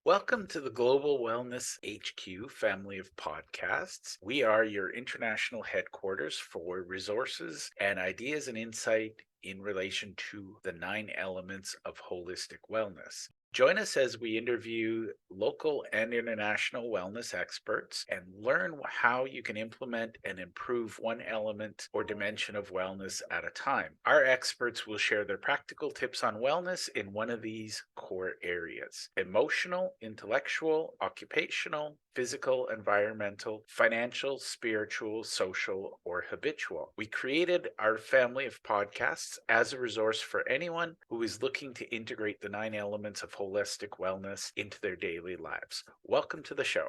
Welcome to the Global Wellness HQ family of podcasts. We are your international headquarters for resources and ideas and insight in relation to the 9 elements of holistic wellness. Join us as we interview local and international wellness experts and learn how you can implement and improve one element or dimension of wellness at a time. Our experts will share their practical tips on wellness in one of these core areas: emotional, intellectual, occupational, physical, environmental, financial, spiritual, social, or habitual. We created our family of podcasts as a resource for anyone who is looking to integrate the 9 elements of holistic wellness into their daily lives. Welcome to the show.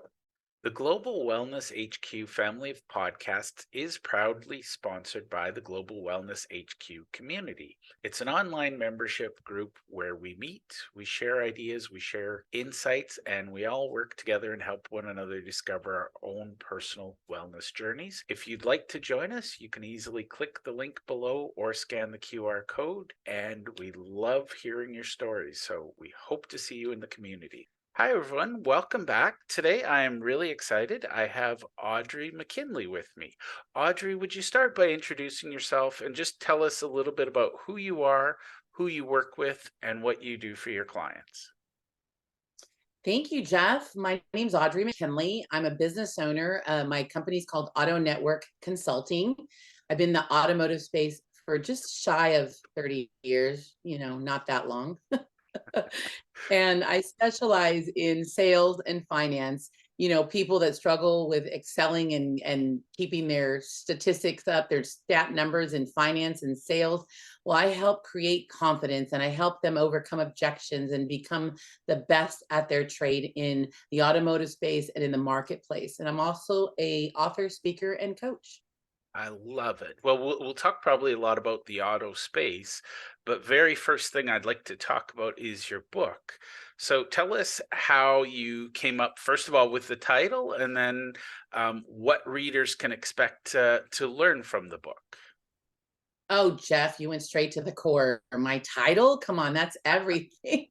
The Global Wellness HQ family of podcasts is proudly sponsored by the Global Wellness HQ community. It's an online membership group where we meet, we share ideas, we share insights, and we all work together and help one another discover our own personal wellness journeys. If you'd like to join us, you can easily click the link below or scan the QR code, and we love hearing your stories. So we hope to see you in the community. Hi, everyone. Welcome back. Today, I am really excited. I have Audrey McKinley with me. Audrey, would you start by introducing yourself and just tell us a little bit about who you are, who you work with, and what you do for your clients? Thank you, Jeff. My name's Audrey McKinley. I'm a business owner. My company's called Auto Network Consulting. I've been in the automotive space for just shy of 30 years, not that long. And I specialize in sales and finance, people that struggle with excelling and keeping their statistics up, their stat numbers in finance and sales. Well, I help create confidence and I help them overcome objections and become the best at their trade in the automotive space and in the marketplace. And I'm also a author, speaker, and coach. I love it. Well, we'll talk probably a lot about the auto space, but very first thing I'd like to talk about is your book. So tell us how you came up, first of all, with the title, and then what readers can expect to learn from the book. Oh, Jeff, you went straight to the core. My title? Come on, that's everything.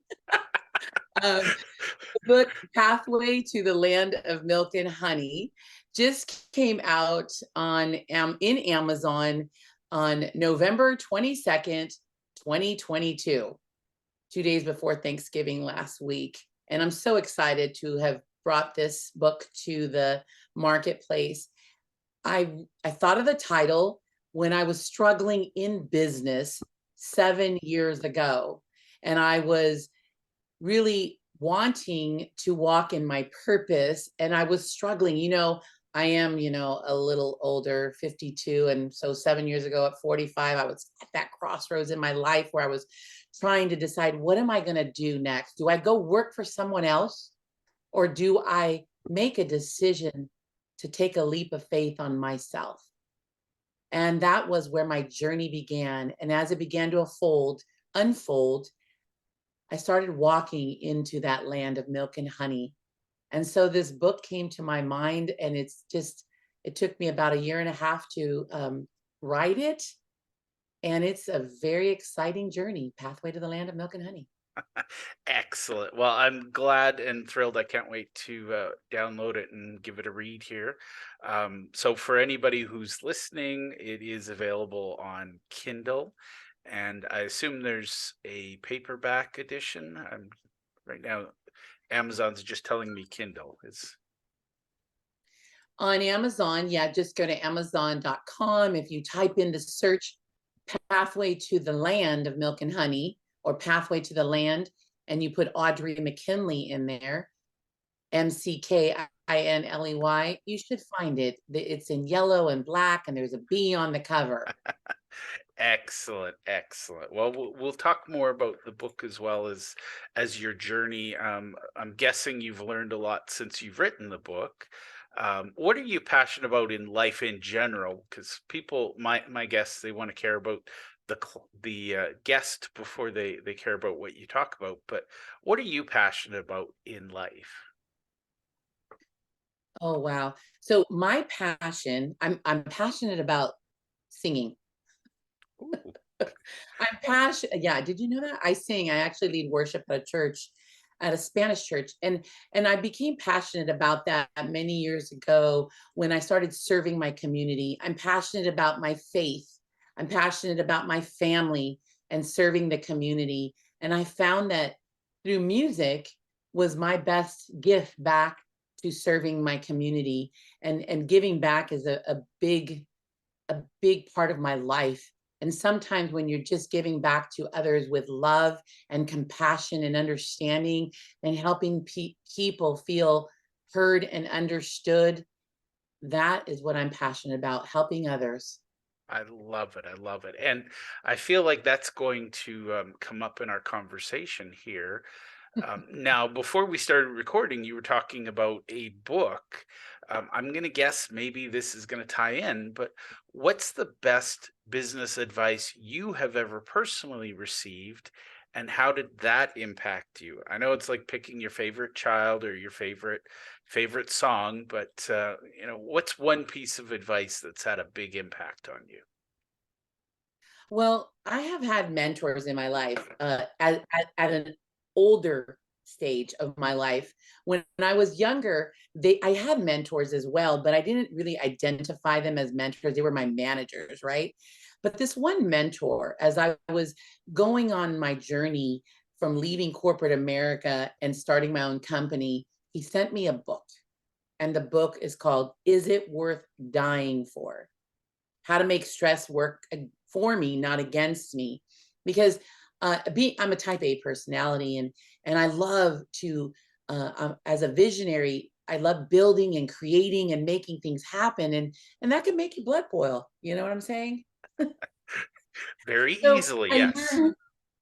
um, the book Pathway to the Land of Milk and Honey just came out on in Amazon on November 22nd, 2022, 2 days before Thanksgiving last week. And I'm so excited to have brought this book to the marketplace. I thought of the title when I was struggling in business 7 years ago. And I was really wanting to walk in my purpose. And I was struggling, I am, a little older, 52. And so 7 years ago at 45, I was at that crossroads in my life where I was trying to decide, what am I going to do next? Do I go work for someone else? Or do I make a decision to take a leap of faith on myself? And that was where my journey began. And as it began to unfold, I started walking into that land of milk and honey. And so this book came to my mind, and it took me about a year and a half to write it. And it's a very exciting journey, Pathway to the Land of Milk and Honey. Excellent. Well, I'm glad and thrilled. I can't wait to download it and give it a read here. So, for anybody who's listening, it is available on Kindle, and I assume there's a paperback edition. Right now, Amazon's just telling me Kindle is. On Amazon, yeah, just go to Amazon.com. If you type in the search Pathway to the Land of Milk and Honey or Pathway to the Land, and you put Audrey McKinley in there, McKinley, you should find it. It's in yellow and black, and there's a bee on the cover. Excellent, excellent. Well, we'll talk more about the book as well as your journey. I'm guessing you've learned a lot since you've written the book. What are you passionate about in life in general? Because people, my guests, they want to care about the guest before they care about what you talk about. But what are you passionate about in life? Oh, wow. So my passion, I'm passionate about singing. Ooh. I'm passionate. Yeah, did you know that? I sing. I actually lead worship at a church. at a Spanish church. And I became passionate about that many years ago when I started serving my community. I'm passionate about my faith. I'm passionate about my family and serving the community. And I found that through music was my best gift back to serving my community, and giving back is a big part of my life. And sometimes when you're just giving back to others with love and compassion and understanding and helping people feel heard and understood, that is what I'm passionate about, helping others. I love it. I love it. And I feel like that's going to come up in our conversation here. Now, before we started recording, you were talking about a book. I'm going to guess maybe this is going to tie in, but what's the best business advice you have ever personally received, and how did that impact you? I know it's like picking your favorite child or your favorite song, but what's one piece of advice that's had a big impact on you? Well, I have had mentors in my life, at an older stage of my life. When I was younger, I had mentors as well, but I didn't really identify them as mentors. They were my managers, right? But this one mentor, as I was going on my journey from leaving corporate America and starting my own company, he sent me a book. And the book is called "Is It Worth Dying For?" How to make stress work for me, not against me. Because I'm a type A personality, and I love to, as a visionary, I love building and creating and making things happen, and that can make your blood boil. You know what I'm saying? Very So easily, I yes. learned,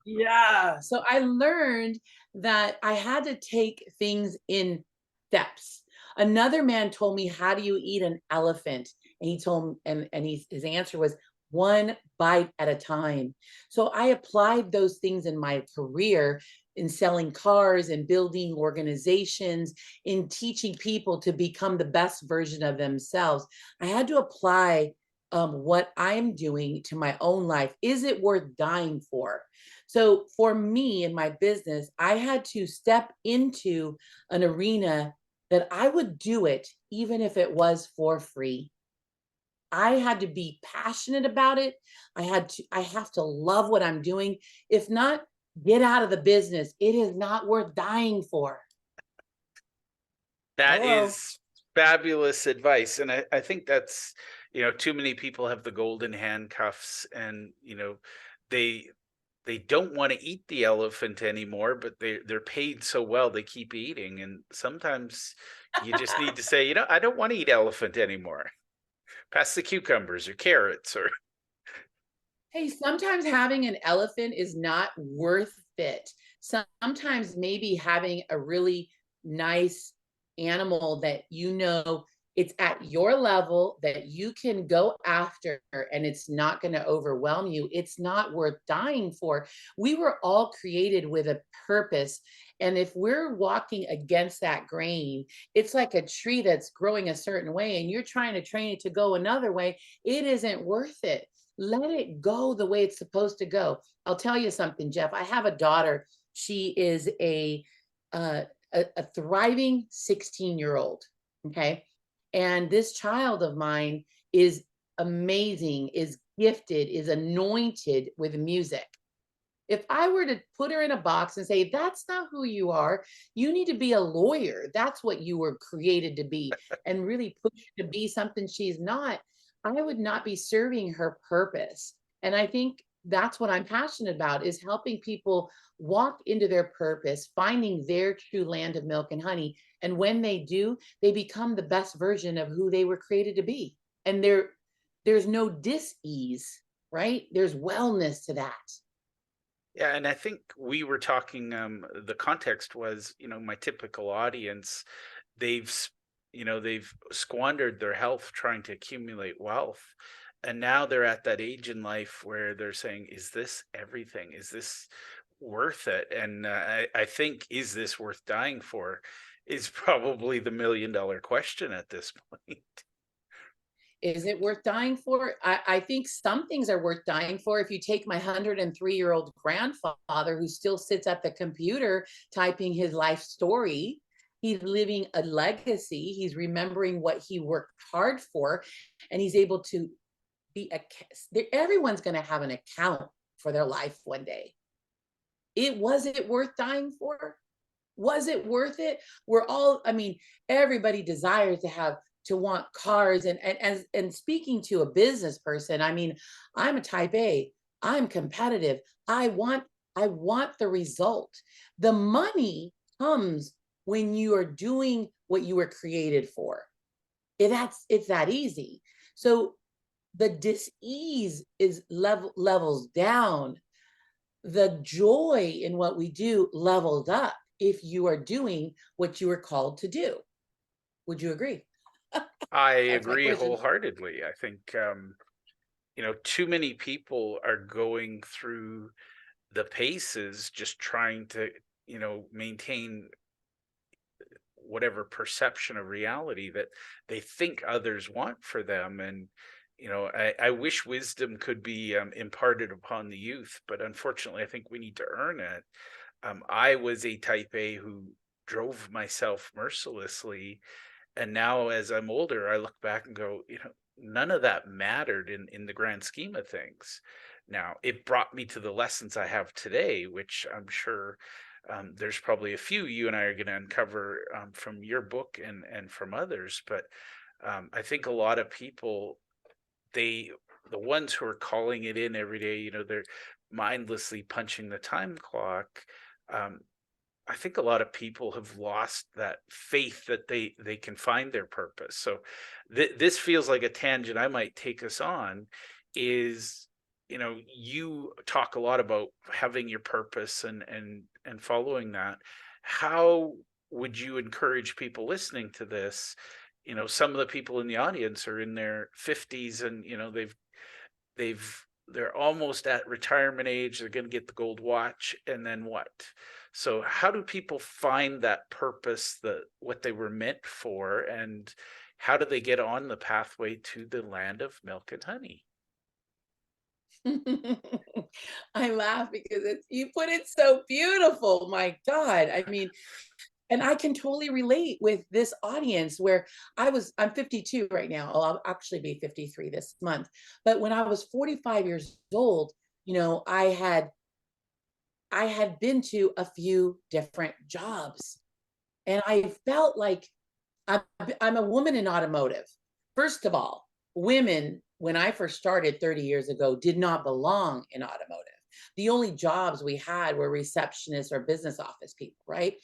yeah. So I learned that I had to take things in steps. Another man told me, "How do you eat an elephant?" And he told and his answer was one bite at a time. So I applied those things in my career, in selling cars and building organizations, in teaching people to become the best version of themselves. I had to apply what I'm doing to my own life. Is it worth dying for? So for me in my business, I had to step into an arena that I would do it even if it was for free. I had to be passionate about it. I have to love what I'm doing. If not, get out of the business. It is not worth dying for. That Hello. is fabulous advice. And I think that's, too many people have the golden handcuffs, and, they they don't want to eat the elephant anymore, but they're paid so well they keep eating. And sometimes you just need to say, I don't want to eat elephant anymore. Pass the cucumbers or carrots or Hey, sometimes having an elephant is not worth it. Sometimes maybe having a really nice animal that it's at your level that you can go after and it's not going to overwhelm you. It's not worth dying for. We were all created with a purpose. And if we're walking against that grain, it's like a tree that's growing a certain way and you're trying to train it to go another way. It isn't worth it. Let it go the way it's supposed to go. I'll tell you something, Jeff. I have a daughter. She is uh, a thriving 16-year-old. Okay. And this child of mine is amazing, is gifted, is anointed with music. If I were to put her in a box and say, "That's not who you are, you need to be a lawyer. That's what you were created to be," and really push her to be something she's not, I would not be serving her purpose. And I think that's what I'm passionate about, is helping people walk into their purpose, finding their true land of milk and honey. And when they do, they become the best version of who they were created to be. And there's no dis-ease, right? There's wellness to that. yeah. And I think we were talking, the context was, my typical audience, they've squandered their health trying to accumulate wealth. And now they're at that age in life where they're saying, is this everything? Is this worth it? And I think, is this worth dying for? Is probably the $1 million question at this point. Is it worth dying for? I think some things are worth dying for. If you take my 103-year-old grandfather who still sits at the computer typing his life story, he's living a legacy. He's remembering what he worked hard for, and he's able to be everyone's going to have an account for their life one day. Was it worth dying for? Was it worth it? We're all, I mean, everybody desires to want cars, and speaking to a business person, I mean, I'm a type A. I'm competitive. I want the result. The money comes when you are doing what you were created for. It's that easy. So the dis-ease is levels down. The joy in what we do levels up if you are doing what you were called to do. Would you agree? I That's my agree question. wholeheartedly. I think, too many people are going through the paces just trying to, maintain whatever perception of reality that they think others want for them. And I wish wisdom could be imparted upon the youth, but unfortunately I think we need to earn it. I was a type A who drove myself mercilessly, and now as I'm older I look back and go, none of that mattered in the grand scheme of things. Now it brought me to the lessons I have today, which I'm sure there's probably a few you and I are going to uncover from your book and from others. But I think a lot of people, the ones who are calling it in every day, they're mindlessly punching the time clock. Um, I think a lot of people have lost that faith that they can find their purpose. So this feels like a tangent I might take us on. Is you talk a lot about having your purpose and following that. How would you encourage people listening to this? Some of the people in the audience are in their 50s, and they're almost at retirement age. They're going to get the gold watch, and then what? So how do people find that purpose, what they were meant for, and how do they get on the pathway to the land of milk and honey? I laugh because you put it so beautiful. My God. I mean, and I can totally relate with this audience where I'm 52 right now. I'll actually be 53 this month. But when I was 45 years old, I had been to a few different jobs, and I felt like I'm, I'm a woman in automotive. First of all, women, when I first started 30 years ago, did not belong in automotive. The only jobs we had were receptionists or business office people, right?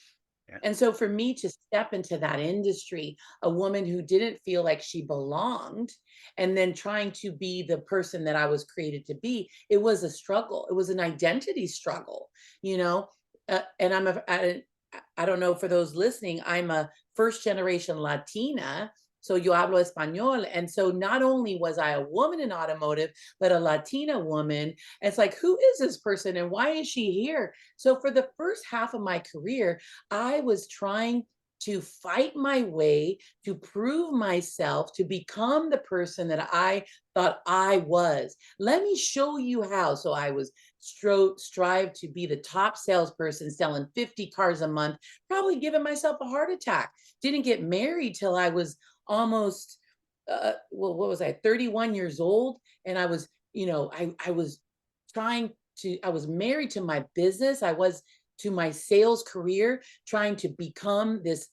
Yeah. And so for me to step into that industry, a woman who didn't feel like she belonged, and then trying to be the person that I was created to be, it was a struggle. It was an identity struggle, you know. And I don't know, for those listening, I'm a first generation Latina. So yo hablo español. And so not only was I a woman in automotive, but a Latina woman. It's like, who is this person and why is she here? So for the first half of my career, I was trying to fight my way to prove myself to become the person that I thought I was. Let me show you how. So I was strive to be the top salesperson selling 50 cars a month, probably giving myself a heart attack. Didn't get married till I was almost well, what was I, 31 years old? And I was, I was I was married to my business. I was to my sales career, trying to become this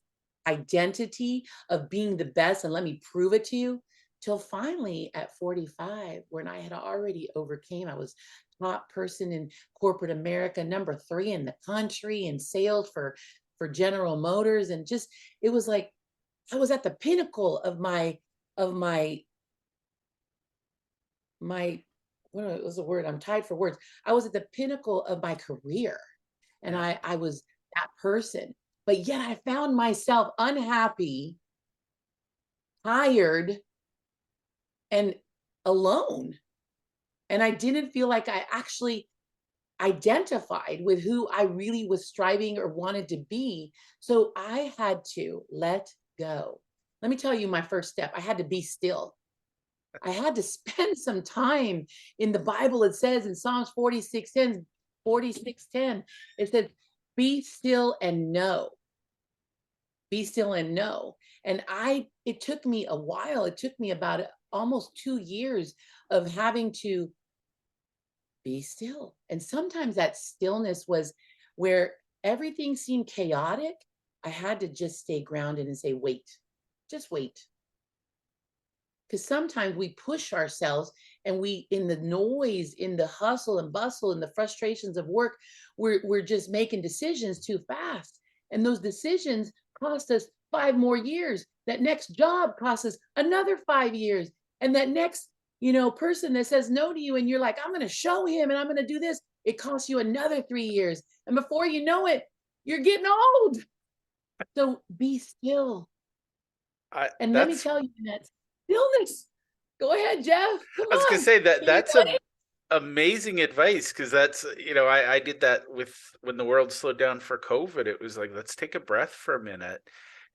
identity of being the best, and let me prove it to you. Till finally at 45, when I had already overcame, I was top person in corporate America, number 3 in the country in sales for General Motors. And just, it was like I was at the pinnacle of my my what was the word? I'm tied for words. I was at the pinnacle of my career, and Yeah. I was that person. But yet I found myself unhappy, tired, and alone. And I didn't feel like I actually identified with who I really was striving or wanted to be. So I had to let go. Let me tell you my first step. I had to be still. I had to spend some time in the Bible. It says in Psalms 46:10, 46:10, it says, be still and know, be still and know. And it took me a while. It took me about almost 2 years of having to be still. And sometimes that stillness was where everything seemed chaotic. I had to just stay grounded and say, wait, just wait. Because sometimes we push ourselves and we, in the noise, in the hustle and bustle and the frustrations of work, we're just making decisions too fast. And those decisions cost us 5 more years. That next job costs us another 5 years. And that next, person that says no to you, and you're like, I'm going to show him and I'm going to do this, it costs you another 3 years. And before you know it, you're getting old. So be still. I And let me that's tell you, that stillness. Go ahead, Jeff. Come I was gonna on. say that Are you that's a ready? amazing advice because that's I did that with when the world slowed down for COVID. It was like, let's take a breath for a minute.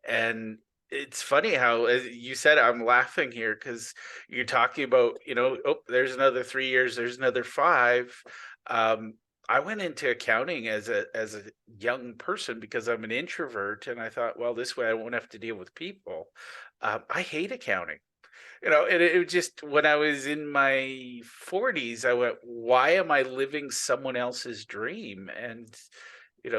And it's funny how, as you said, I'm laughing here because you're talking about, oh, there's another 3 years, there's another five. Um, I went into accounting as a young person because I'm an introvert, and I thought, well, this way I won't have to deal with people. I hate accounting. And it just, when I was in my 40s, I went, why am I living someone else's dream? And,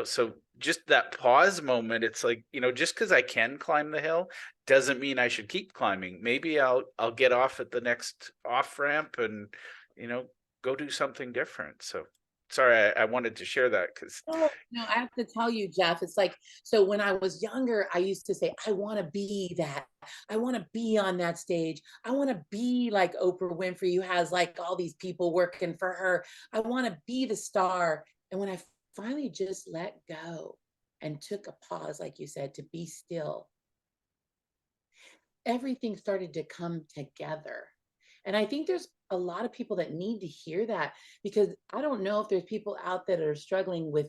so just that pause moment, it's like, just because I can climb the hill doesn't mean I should keep climbing. Maybe I'll get off at the next off ramp and, you know, go do something different. So sorry, I wanted to share that because Oh, no, I have to tell you, Jeff, it's like, so when I was younger, I used to say, I want to be that. I want to be on that stage. I want to be like Oprah Winfrey, who has like all these people working for her. I want to be the star. And when I finally just let go and took a pause, like you said, to be still, everything started to come together. And I think there's a lot of people that need to hear that, because I don't know if there's people out that are struggling with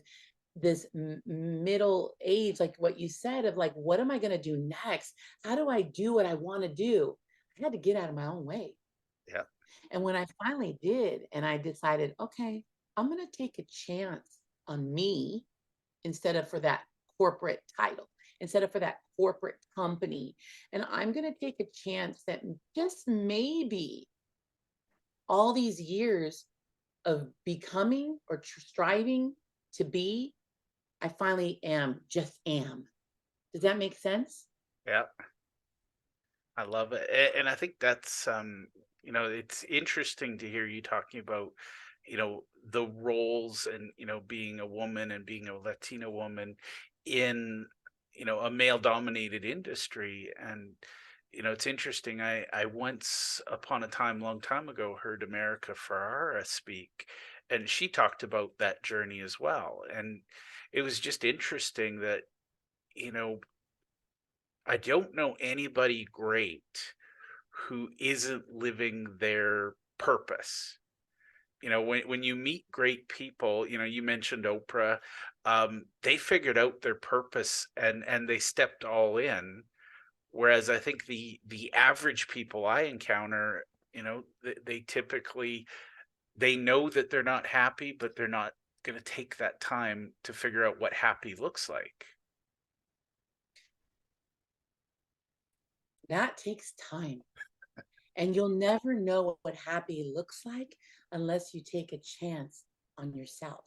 this middle age, like what you said, of like, what am I going to do next? How do I do what I want to do? I had to get out of my own way. yeah, And when I finally did, and I decided, okay, I'm going to take a chance on me instead of for that corporate title, instead of for that corporate company. And I'm going to take a chance that just maybe all these years of becoming or striving to be, I finally am, just am. Does that make sense? yeah. I love it. And I think that's it's interesting to hear you talking about, the roles and, being a woman and being a Latina woman in, a male dominated industry. And, it's interesting. I once upon a time, long time ago, heard America Ferrara speak, and she talked about that journey as well. And it was just interesting that, you know, I don't know anybody great who isn't living their purpose. When you meet great people, you mentioned Oprah, they figured out their purpose and they stepped all in. Whereas I think the average people I encounter, they typically they know that they're not happy, but they're not going to take that time to figure out what happy looks like. That takes time. And you'll never know what happy looks like unless you take a chance on yourself.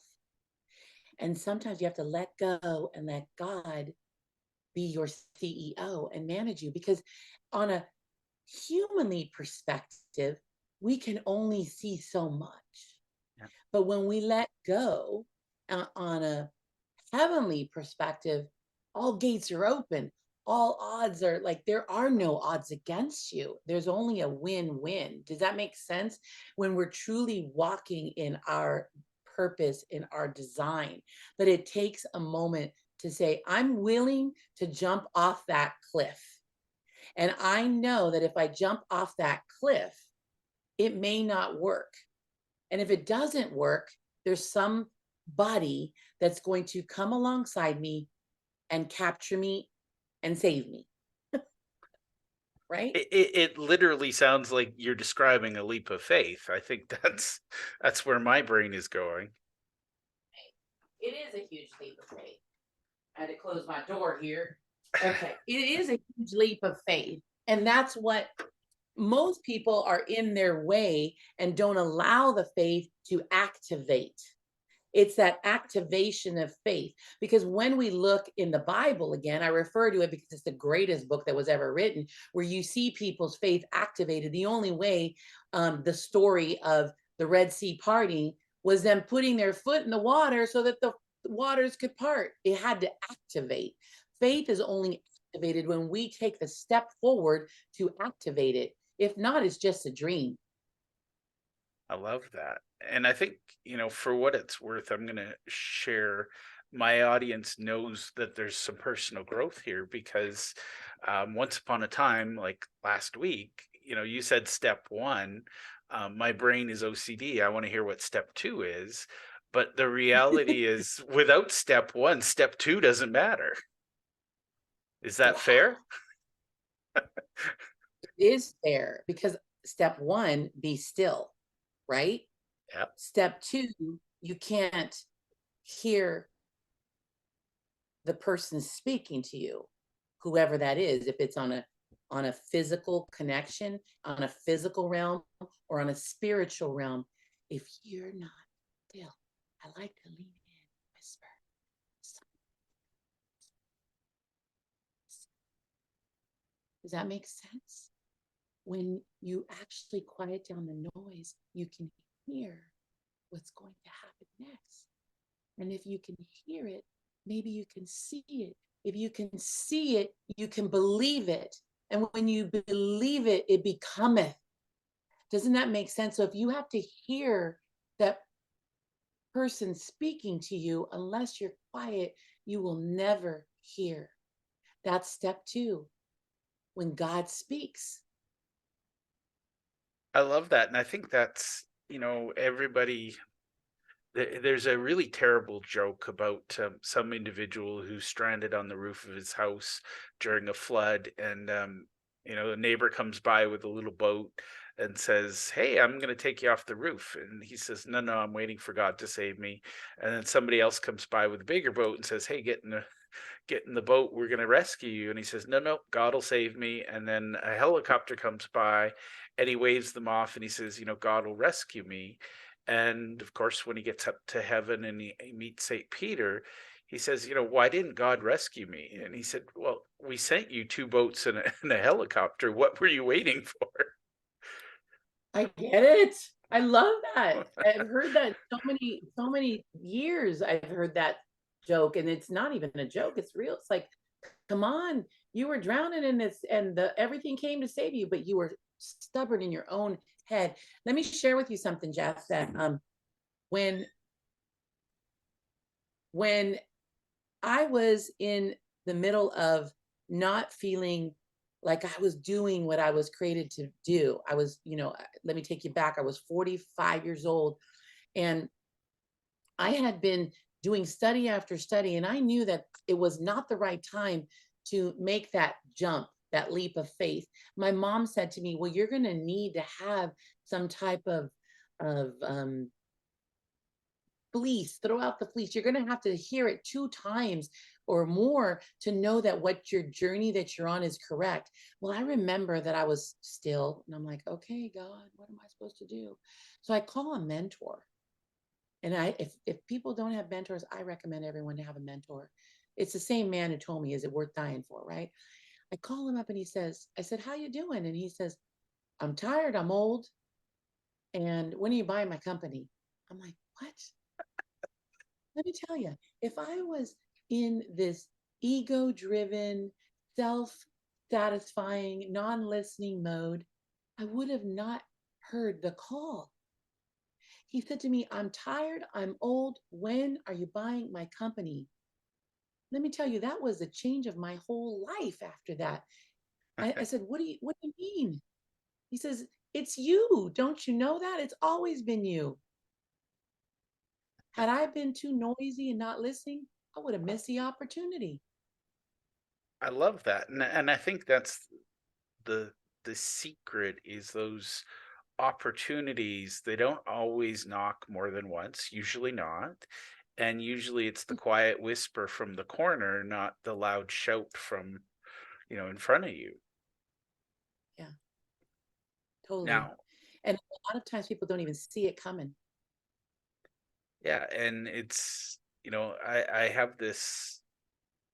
And sometimes you have to let go and let God be your CEO and manage you, because on a humanly perspective, we can only see so much. Yeah. But when we let go on a heavenly perspective, all gates are open. All odds are like, there are no odds against you. There's only a win win. Does that make sense? When we're truly walking in our purpose, in our design, but it takes a moment to say, I'm willing to jump off that cliff. And I know that if I jump off that cliff, it may not work. And if it doesn't work, there's somebody that's going to come alongside me and capture me and save me. right? It literally sounds like you're describing a leap of faith. I think that's where my brain is going. It is a huge leap of faith. I had to close my door here. Okay. It is a huge leap of faith. And that's what most people are in their way and don't allow the faith to activate. It's that activation of faith. Because when we look in the Bible, again, I refer to it because it's the greatest book that was ever written, where you see people's faith activated. The only way, the story of the Red Sea parting was them putting their foot in the water so that the waters could part. It had to activate. Faith is only activated when we take the step forward to activate it. If not, it's just a dream. I love that. And I think, for what it's worth, I'm going to share. My audience knows that there's some personal growth here because once upon a time, like last week, you said step one. My brain is OCD. I want to hear what step two is. But the reality is, without step one, step two doesn't matter. Is that fair? Wow. It is fair because step one, be still, right? Yep. Step two, you can't hear the person speaking to you, whoever that is, if it's on a physical connection, on a physical realm, or on a spiritual realm. If you're not still, I like to lean in, whisper. Does that make sense? When you actually quiet down the noise, you can hear what's going to happen next. And if you can hear it, maybe you can see it. If you can see it, you can believe it. And when you believe it, it becometh. Doesn't that make sense? So if you have to hear that person speaking to you, unless you're quiet, you will never hear. That's step two. When God speaks, I love that. And I think that's, everybody. There's a really terrible joke about some individual who's stranded on the roof of his house during a flood, and a neighbor comes by with a little boat and says, "Hey, I'm going to take you off the roof," and he says, "No, no, I'm waiting for God to save me." And then somebody else comes by with a bigger boat and says, "Hey, get in the boat, we're going to rescue you." And he says, "No, no, God will save me." And then a helicopter comes by and he waves them off and he says, "God will rescue me." And of course, when he gets up to heaven and he meets St. Peter, he says, "Why didn't God rescue me?" And he said, "Well, we sent you two boats and a helicopter. What were you waiting for?" I get it. I love that. I've heard that so many years. I've heard that joke, and it's not even a joke. It's real. It's like, come on, you were drowning in this, and the everything came to save you, but you were stubborn in your own head. Let me share with you something, Jeff. That when when I was in the middle of not feeling like I was doing what I was created to do. I was, let me take you back. I was 45 years old and I had been doing study after study, and I knew that it was not the right time to make that jump, that leap of faith. My mom said to me, "Well, you're going to need to have some type of fleece, throw out the fleece. You're going to have to hear it 2 times or more to know that what your journey that you're on is correct." Well, I remember that I was still, and I'm like, okay, God, what am I supposed to do? So I call a mentor. And if people don't have mentors, I recommend everyone to have a mentor. It's the same man who told me, "Is it worth dying for?" Right? I call him up and he says, I said, "How you doing?" And he says, "I'm tired, I'm old, and when are you buying my company?" I'm like, "What?" Let me tell you, if I was in this ego driven, self satisfying, non listening mode, I would have not heard the call. He said to me, "I'm tired, I'm old. When are you buying my company?" Let me tell you, that was the change of my whole life after that. I said, what do you mean? He says, "It's you. Don't you know that? It's always been you." Had I been too noisy and not listening, I would have missed the opportunity. I love that, and I think that's the the secret is those opportunities. They don't always knock more than once, usually not. And usually it's the quiet whisper from the corner, not the loud shout from, in front of you. Yeah, totally. Now, And a lot of times people don't even see it coming. yeah, and I have this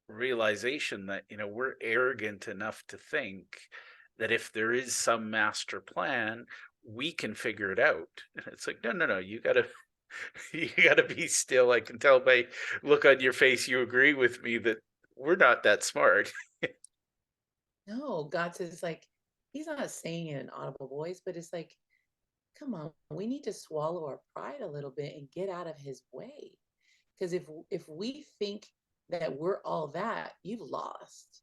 realization that, we're arrogant enough to think that if there is some master plan, we can figure it out. And it's like, no, no, no, you gotta you gotta be still. I can tell by look on your face you agree with me that we're not that smart. No, God says like he's not saying it in audible voice, but it's like, come on, we need to swallow our pride a little bit and get out of his way. Because if we think that we're all that, you've lost.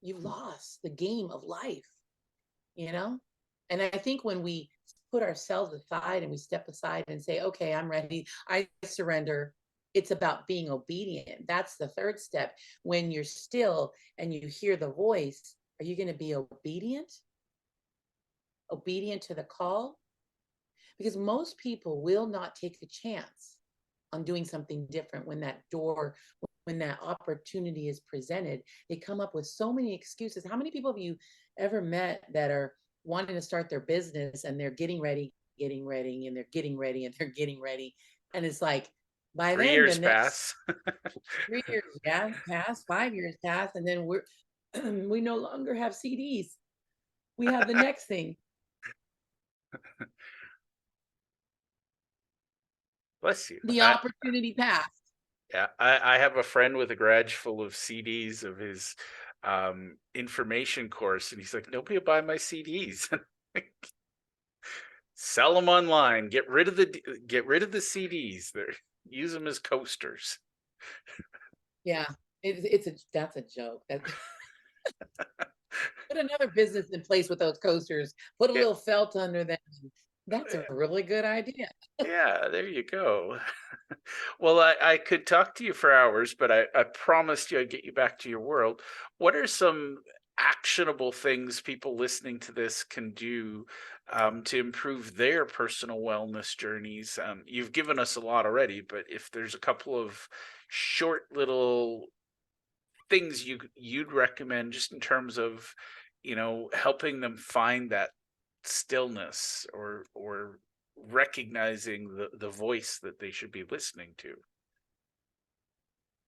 You've lost the game of life, you know? And I think when we put ourselves aside and we step aside and say, okay, I'm ready, I surrender, it's about being obedient. That's the third step. When you're still and you hear the voice, are you going to be obedient? Obedient to the call? Because most people will not take a chance on doing something different when that opportunity is presented. They come up with so many excuses. How many people have you ever met that are wanting to start their business and they're getting ready, and they're getting ready, and they're getting ready? And it's like by 3 then the years next pass. 3 years, yeah, pass, 5 years pass, and then we're we no longer have CDs. We have the next thing. Bless you. The opportunity passed. Yeah, I have a friend with a garage full of CDs of his information course, and he's like, nobody will buy my CDs. Sell them online. Get rid of the CDs. Use them as coasters. Yeah, it's a that's a joke. That put another business in place with those coasters. Put a Yeah, little felt under them. That's a really good idea. yeah, there you go. Well, I could talk to you for hours, but I promised you I'd get you back to your world. What are some actionable things people listening to this can do to improve their personal wellness journeys? You've given us a lot already, but if there's a couple of short little things you'd recommend just in terms of, helping them find that stillness or recognizing the voice that they should be listening to.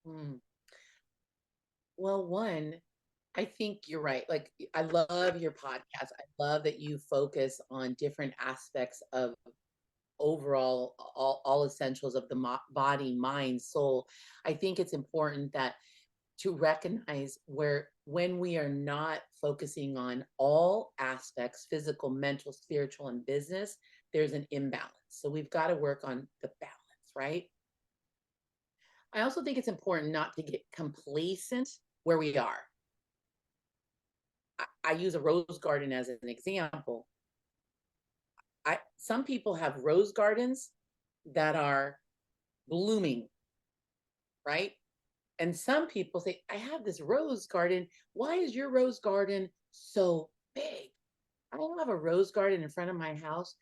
Mm. Well, one, I think you're right. Like, I love your podcast. I love that you focus on different aspects of overall all essentials of the body, mind, soul. I think it's important that to recognize where when we are not focusing on all aspects, physical, mental, spiritual, and business, there's an imbalance. So we've got to work on the balance, right? I also think it's important not to get complacent where we are. I use a rose garden as an example. Some people have rose gardens that are blooming, right? And some people say, I have this rose garden. Why is your rose garden so big? I have a rose garden in front of my house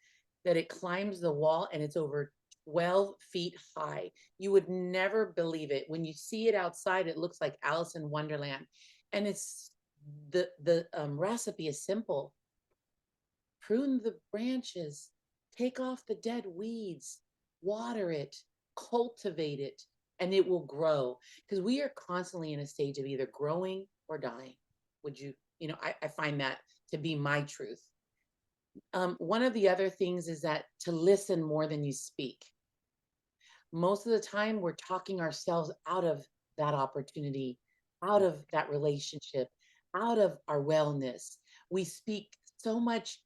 that it climbs the wall and it's over 12 feet high. You would never believe it. When you see it outside, it looks like Alice in Wonderland. And it's the recipe is simple. Prune the branches, take off the dead weeds, water it, cultivate it, and it will grow. Because we are constantly in a stage of either growing or dying. Would you, I find that to be my truth. One of the other things is that to listen more than you speak. Most of the time, we're talking ourselves out of that opportunity, out of that relationship, out of our wellness. We speak so much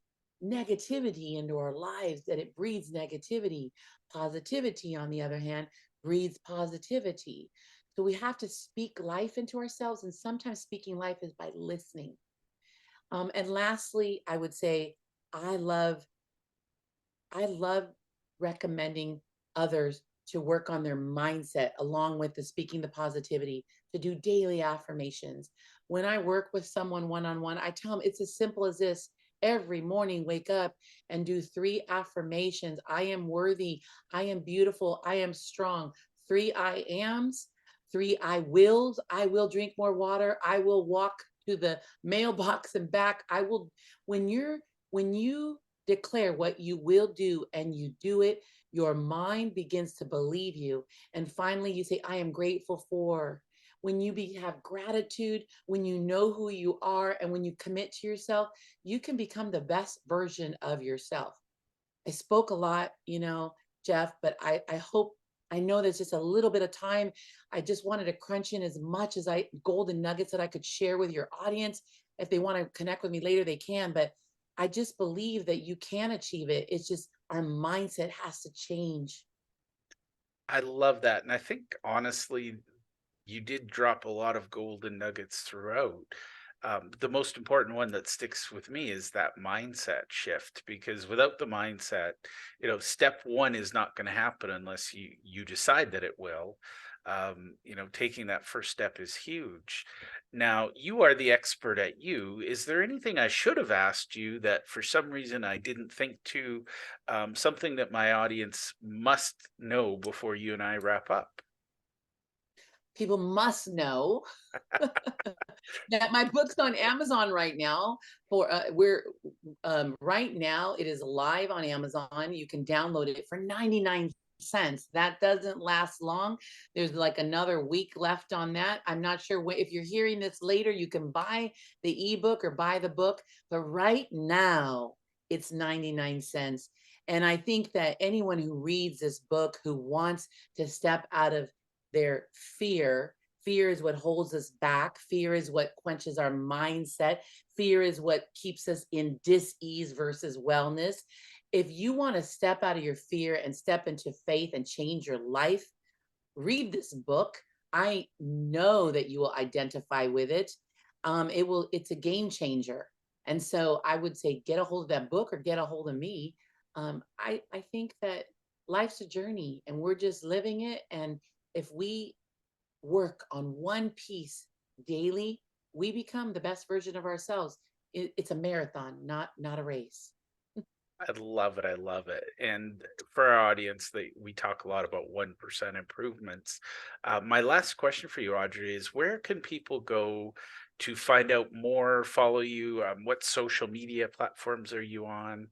negativity into our lives that it breeds negativity. Positivity, on the other hand, breeds positivity. So we have to speak life into ourselves, and sometimes speaking life is by listening. And lastly, I would say I love I love recommending others to work on their mindset along with the speaking the positivity, to do daily affirmations. When I work with someone one-on-one, I tell them it's as simple as this. Every morning, wake up and do 3 affirmations. I am worthy. I am beautiful. I am strong. 3 I ams, 3 I wills. I will drink more water. I will walk to the mailbox and back. I will, when you declare what you will do and you do it, your mind begins to believe you. And finally, you say, I am grateful for. When you have gratitude, when you know who you are, and when you commit to yourself, you can become the best version of yourself. I spoke a lot, Jeff, but I hope, I know there's just a little bit of time. I just wanted to crunch in as much as golden nuggets that I could share with your audience. If they want to connect with me later, they can. But I just believe that you can achieve it. It's just our mindset has to change. I love that. And I think honestly, you did drop a lot of golden nuggets throughout. The most important one that sticks with me is that mindset shift, because without the mindset, step one is not going to happen unless you decide that it will. Taking that first step is huge. Now, you are the expert at you. Is there anything I should have asked you that for some reason I didn't think to, something that my audience must know before you and I wrap up? People must know that my book's on Amazon right now. For we're right now it is live on Amazon. You can download it for 99 cents. That doesn't last long. There's like another week left on that. I'm not sure if you're hearing this later, you can buy the ebook or buy the book, but right now it's 99 cents. And I think that anyone who reads this book who wants to step out of their fear. Fear is what holds us back. Fear is what quenches our mindset. Fear is what keeps us in dis-ease versus wellness. If you want to step out of your fear and step into faith and change your life, read this book. I know that you will identify with it. It's a game changer. And so I would say get a hold of that book or get a hold of me. I think that life's a journey and we're just living it. And if we work on one piece daily, we become the best version of ourselves. It's a marathon, not a race. I love it. I love it. And for our audience, we talk a lot about 1% improvements. My last question for you, Audrey, is where can people go to find out more, follow you? What social media platforms are you on?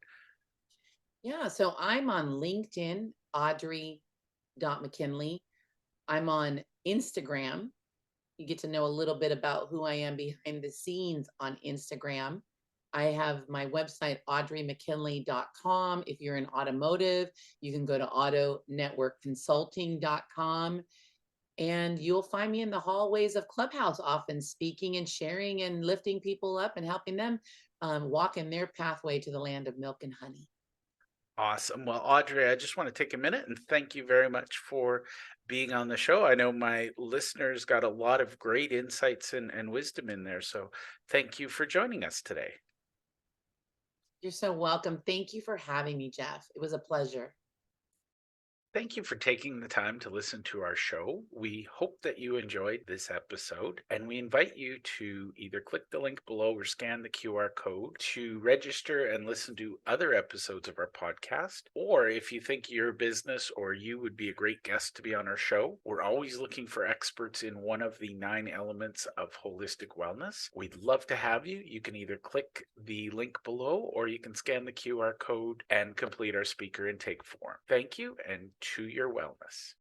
Yeah, so I'm on LinkedIn, Audrey.McKinley. I'm on Instagram. You get to know a little bit about who I am behind the scenes on Instagram. I have my website, audreymckinley.com. If you're in automotive, you can go to autonetworkconsulting.com. And you'll find me in the hallways of Clubhouse, often speaking and sharing and lifting people up and helping them walk in their pathway to the land of milk and honey. Awesome. Well, Audrey, I just want to take a minute and thank you very much for being on the show. I know my listeners got a lot of great insights and wisdom in there. So thank you for joining us today. You're so welcome. Thank you for having me, Jeff. It was a pleasure. Thank you for taking the time to listen to our show. We hope that you enjoyed this episode, and we invite you to either click the link below or scan the QR code to register and listen to other episodes of our podcast. Or if you think your business or you would be a great guest to be on our show, we're always looking for experts in one of the 9 elements of holistic wellness. We'd love to have you. You can either click the link below or you can scan the QR code and complete our speaker intake form. Thank you, and to your wellness.